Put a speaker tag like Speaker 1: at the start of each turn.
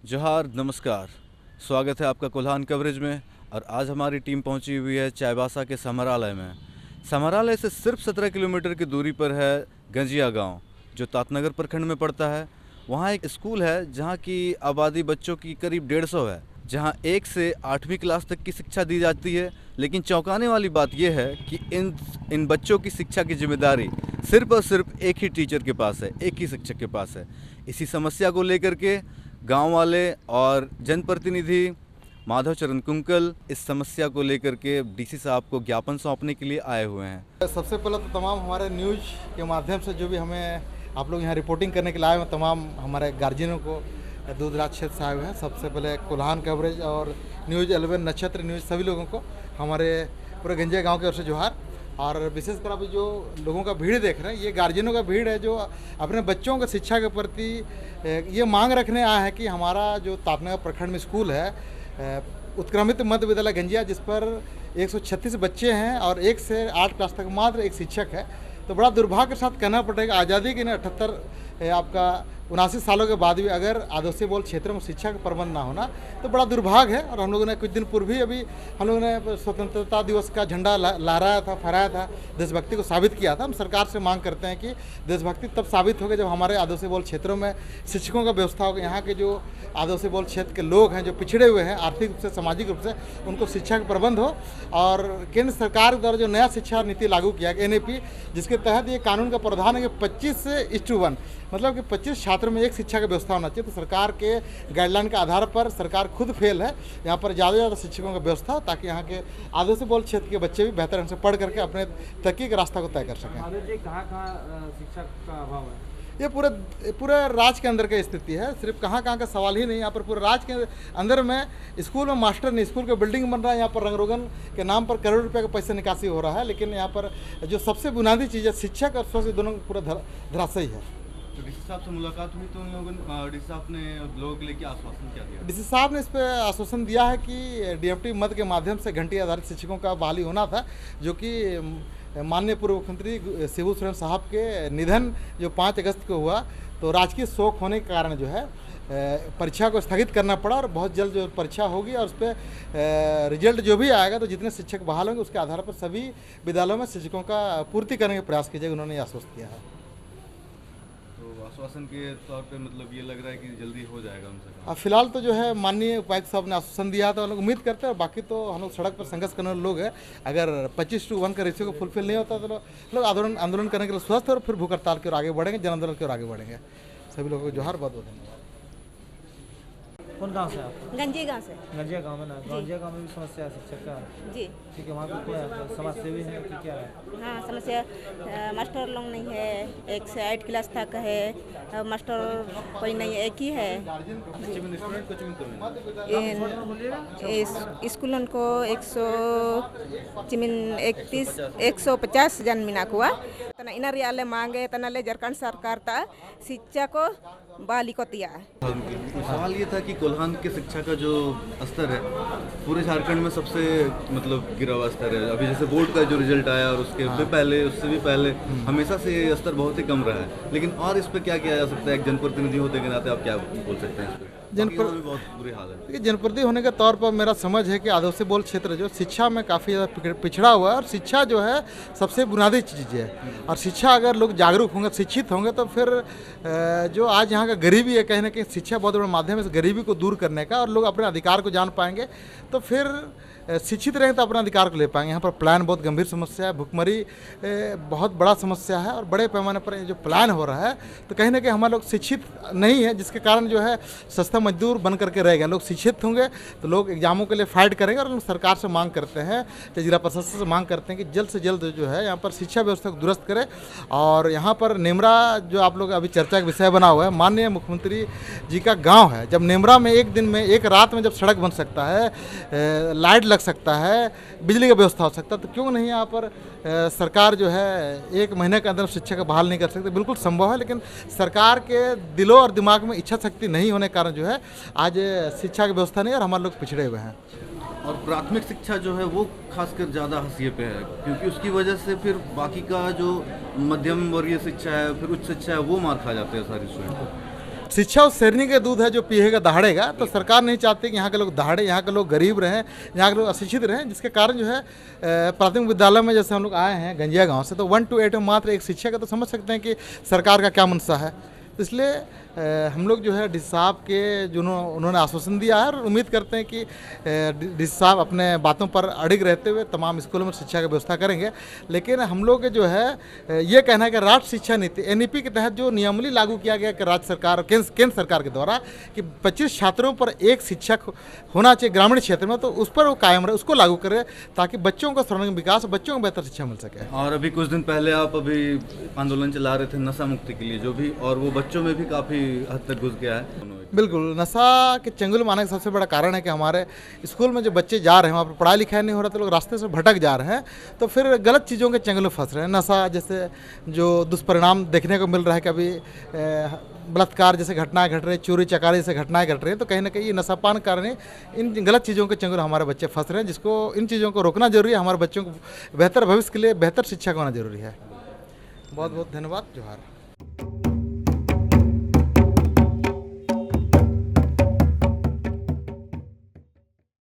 Speaker 1: जोहार, नमस्कार। स्वागत है आपका कोल्हान कवरेज में। और आज हमारी टीम पहुंची हुई है चाईबासा के समरालय में। समरालय से सिर्फ 17 किलोमीटर की दूरी पर है गंजिया गांव, जो तातनगर प्रखंड में पड़ता है। वहां एक स्कूल है जहां की आबादी बच्चों की करीब 150 है, जहां 1 से 8वीं क्लास तक की शिक्षा दी जाती है। लेकिन चौंकाने वाली बात यह है कि इन बच्चों की शिक्षा की जिम्मेदारी सिर्फ और सिर्फ एक ही टीचर के पास है, एक ही शिक्षक के पास है। इसी समस्या को लेकर के गांव वाले और जनप्रतिनिधि माधव चरण कुंकल इस समस्या को लेकर के डीसी साहब को ज्ञापन सौंपने के लिए आए हुए हैं।
Speaker 2: सबसे पहले तो तमाम हमारे न्यूज़ के माध्यम से जो भी हमें आप लोग यहाँ रिपोर्टिंग करने के लिए आए हैं, तमाम हमारे गार्जियनों को दूरदराज क्षेत्र से आए हुए हैं। सबसे पहले कोल्हान कवरेज और न्यूज़ 11 नक्षत्र न्यूज़ सभी लोगों को हमारे पूरे गंजिया गाँव की ओर से जोहार। और विशेषकर आप जो लोगों का भीड़ देख रहे हैं, ये गार्जियनों का भीड़ है जो अपने बच्चों को शिक्षा के प्रति ये मांग रखने आया है कि हमारा जो तातनगर प्रखंड में स्कूल है उत्क्रमित मध्य विद्यालय गंजिया, जिस पर 136 बच्चे हैं और 1 से 8 क्लास तक मात्र एक शिक्षक है। तो बड़ा दुर्भाग्य के साथ कहना पड़ेगा, आज़ादी के 78 आपका 79 सालों के बाद भी अगर आदिवासी बहुल क्षेत्रों में शिक्षा का प्रबंध ना होना तो बड़ा दुर्भाग्य है। और हम लोगों ने कुछ दिन पूर्व ही अभी हम लोगों ने स्वतंत्रता दिवस का झंडा लहराया था, फहराया था, देशभक्ति को साबित किया था। हम सरकार से मांग करते हैं कि देशभक्ति तब साबित होगी जब हमारे आदिवासी बहुल क्षेत्रों में शिक्षकों का व्यवस्था होगा। यहाँ के जो आदिवासी बहुल क्षेत्र के लोग हैं, जो पिछड़े हुए हैं आर्थिक रूप से, सामाजिक रूप से, उनको शिक्षा का प्रबंध हो। और केंद्र सरकार द्वारा जो नया शिक्षा नीति लागू किया गया NAP, जिसके तहत ये कानून का प्रावधान है कि 25:1 मतलब कि 25 छात्रों में एक शिक्षा की व्यवस्था होना चाहिए। तो सरकार के गाइडलाइन के आधार पर सरकार खुद फेल है। यहाँ पर ज़्यादा से ज़्यादा शिक्षकों की व्यवस्था हो ताकि यहाँ के आदिवासी बहुल क्षेत्र के बच्चे भी बेहतर ढंग से पढ़ करके अपने तरक्की के रास्ता को तय कर सकें।
Speaker 3: कहाँ शिक्षक का अभाव है?
Speaker 2: ये पूरे राज्य के अंदर की स्थिति है। सिर्फ कहाँ का सवाल ही नहीं, यहाँ पर पूरे राज्य के अंदर में स्कूल में मास्टर नहीं, स्कूल का बिल्डिंग बन रहा है, यहाँ पर रंग-रोगन के नाम पर करोड़ रुपए का पैसा निकासी हो रहा है। लेकिन यहाँ पर जो सबसे बुनियादी चीज़ है, शिक्षक और स्वास्थ्य दोनों पूरा धराशायी है।
Speaker 1: तो डीसी साहब से मुलाकात हुई तो उन लोगों ने, डीसी साहब ने लोगों के लिए क्या आश्वासन क्या दिया?
Speaker 2: डीसी साहब ने इस पर आश्वासन दिया है कि DMT मद के माध्यम से घंटी आधारित शिक्षकों का बहाली होना था, जो कि माननीय पूर्व मुख्यमंत्री शिबू सोरेन साहब के निधन जो 5 अगस्त को हुआ, तो राजकीय शोक होने के कारण जो है परीक्षा को स्थगित करना पड़ा। और बहुत जल्द जो परीक्षा होगी और उस पर रिजल्ट जो भी आएगा, तो जितने शिक्षक बहाल होंगे उसके आधार पर सभी विद्यालयों में शिक्षकों का पूर्ति करने का प्रयास कीजिएगा, उन्होंने आश्वस्त किया है।
Speaker 1: आश्वासन के तौर पे मतलब ये लग रहा है कि जल्दी हो जाएगा उनसे?
Speaker 2: अब फिलहाल तो जो है माननीय उपायुक्त साहब ने आश्वासन दिया था, हम लोग उम्मीद करते हैं। और बाकी तो हम लोग सड़क पर संघर्ष करने वाले लोग हैं। अगर 25:1 का रेशियो को फुलफिल नहीं होता तो लोग आंदोलन करने के लिए स्वस्थ और फिर भूख हड़ताल की ओर आगे बढ़ेंगे, जन आंदोलन की ओर आगे बढ़ेंगे। सभी लोगों को जोहार, बहुत बहुत धन्यवाद।
Speaker 3: कौन गांव से आप?
Speaker 4: गंजिया गांव से।
Speaker 3: गंजिया गांव में ना? गंजिया गांव में भी समस्या है शिक्षक का?
Speaker 4: जी
Speaker 3: ठीक है, वहाँ पे क्या है, समाज सेवी है कि क्या है?
Speaker 4: हाँ, समस्या मास्टर लोग नहीं है, 1 से 8 क्लास तक है, मास्टर कोई नहीं है, एक ही है। स्कूलों को 150 जन मिनाक हुआ तना इन रियाले मांगे तनाले झारखंड सरकार ता शिक्षा को बहाली को दिया।
Speaker 1: सवाल ये था कि कोल्हान के शिक्षा का जो स्तर है पूरे झारखंड में सबसे मतलब गिरा हुआ स्तर है। अभी जैसे बोर्ड का जो रिजल्ट आया और उसके पहले, उससे भी पहले हमेशा से ये स्तर बहुत ही कम रहा है। लेकिन और इस पे क्या किया जा सकता है? एक जनप्रतिनिधि होते के नाते आप क्या बोल सकते हैं इस पे? बहुत बुरी हाल है।
Speaker 2: जनप्रतिनिधि होने के तौर पर मेरा समझ है कि आदिवासी बहुल क्षेत्र जो शिक्षा में काफ़ी ज़्यादा पिछड़ा हुआ है। और शिक्षा जो है सबसे बुनियादी चीज़ है। और शिक्षा अगर लोग जागरूक होंगे, शिक्षित होंगे, तो फिर जो आज यहाँ का गरीबी है, कहीं ना कहीं शिक्षा बहुत बड़ा माध्यम है इस गरीबी को दूर करने का। और लोग अपने अधिकार को जान पाएंगे तो फिर शिक्षित रहेंगे तो अपने अधिकार को ले पाएंगे। यहाँ पर प्लान बहुत गंभीर समस्या है, भुखमरी बहुत बड़ा समस्या है। और बड़े पैमाने पर जो प्लान हो रहा है, तो कहीं ना कहीं हमारे लोग शिक्षित नहीं है, जिसके कारण जो है सस्ता मजदूर बन करके रह गए। लोग शिक्षित होंगे तो लोग एग्जामों के लिए फाइट करेंगे। और सरकार से मांग करते हैं, जिला प्रशासन से मांग करते हैं कि जल्द से जल्द जो है यहाँ पर शिक्षा व्यवस्था को दुरुस्त करे। और यहाँ पर नेमरा जो आप लोग अभी चर्चा का विषय बना हुआ है, माननीय मुख्यमंत्री जी का गाँव है। जब नेमरा में एक दिन में, एक रात में जब सड़क बन सकता है, लाइट लग सकता है, बिजली का व्यवस्था हो सकता है, तो क्यों नहीं यहाँ पर सरकार जो है 1 महीने के अंदर शिक्षा का बहाल नहीं कर सकती? बिल्कुल संभव है। लेकिन सरकार के दिलों और दिमाग में इच्छा शक्ति नहीं होने के कारण जो है आज शिक्षा की व्यवस्था नहीं है और हमारे लोग पिछड़े हुए हैं।
Speaker 1: और प्राथमिक शिक्षा जो है वो खासकर ज़्यादा हाशिए पे है, क्योंकि उसकी वजह से फिर बाकी का जो मध्यम वर्गीय शिक्षा है, फिर उच्च शिक्षा है, वो मार खा जाते हैं सारी स्टूडेंट।
Speaker 2: शिक्षा उस शेरनी का दूध है जो पिएगा दहाड़ेगा। तो सरकार नहीं चाहती कि यहाँ के लोग दहाड़े, यहाँ के लोग गरीब रहें, यहाँ के लोग अशिक्षित रहें, जिसके कारण जो है प्राथमिक विद्यालय में जैसे हम लोग आए हैं गंजिया गांव से, तो 1 to 8 में मात्र एक शिक्षक है, तो समझ सकते हैं कि सरकार का क्या मंशा है। तो इसलिए हम लोग जो है डी साहब के उन्होंने आश्वासन दिया है और उम्मीद करते हैं कि डी साहब अपने बातों पर अड़िग रहते हुए तमाम स्कूलों में शिक्षा की व्यवस्था करेंगे। लेकिन हम लोग जो है ये कहना है कि राष्ट्रीय शिक्षा नीति NEP के तहत जो नियमावली लागू किया गया कि राज्य सरकार केंद्र सरकार के द्वारा कि 25 छात्रों पर एक शिक्षक होना चाहिए ग्रामीण क्षेत्र में, तो उस पर वो कायम रहे, उसको लागू करे ताकि बच्चों का सर्वांगीण विकास, बच्चों को बेहतर शिक्षा मिल सके।
Speaker 1: और अभी कुछ दिन पहले आप अभी आंदोलन चला रहे थे नशा मुक्ति के लिए, जो भी, और वो बच्चों में भी काफ़ी हद तक घुस गया है।
Speaker 2: बिल्कुल, नशा के चंगुल में आने का सबसे बड़ा कारण है कि हमारे स्कूल में जो बच्चे जा रहे हैं वहाँ पर पढ़ाई लिखाई नहीं हो रहा, तो लोग रास्ते से भटक जा रहे हैं, तो फिर गलत चीज़ों के चंगुल में फंस रहे हैं। नशा जैसे जो दुष्परिणाम देखने को मिल रहा है, कभी बलात्कार जैसे घटनाएं घट रही, चोरी चकारी जैसे घटनाएं घट रही हैं, तो कहीं ना कहीं ये नशापान कारण इन गलत चीज़ों के चंगुल हमारे बच्चे फंस रहे हैं, जिसको इन चीज़ों को रोकना जरूरी है। हमारे बच्चों को बेहतर भविष्य के लिए बेहतर शिक्षा का होना जरूरी है। बहुत बहुत धन्यवाद। जोहार।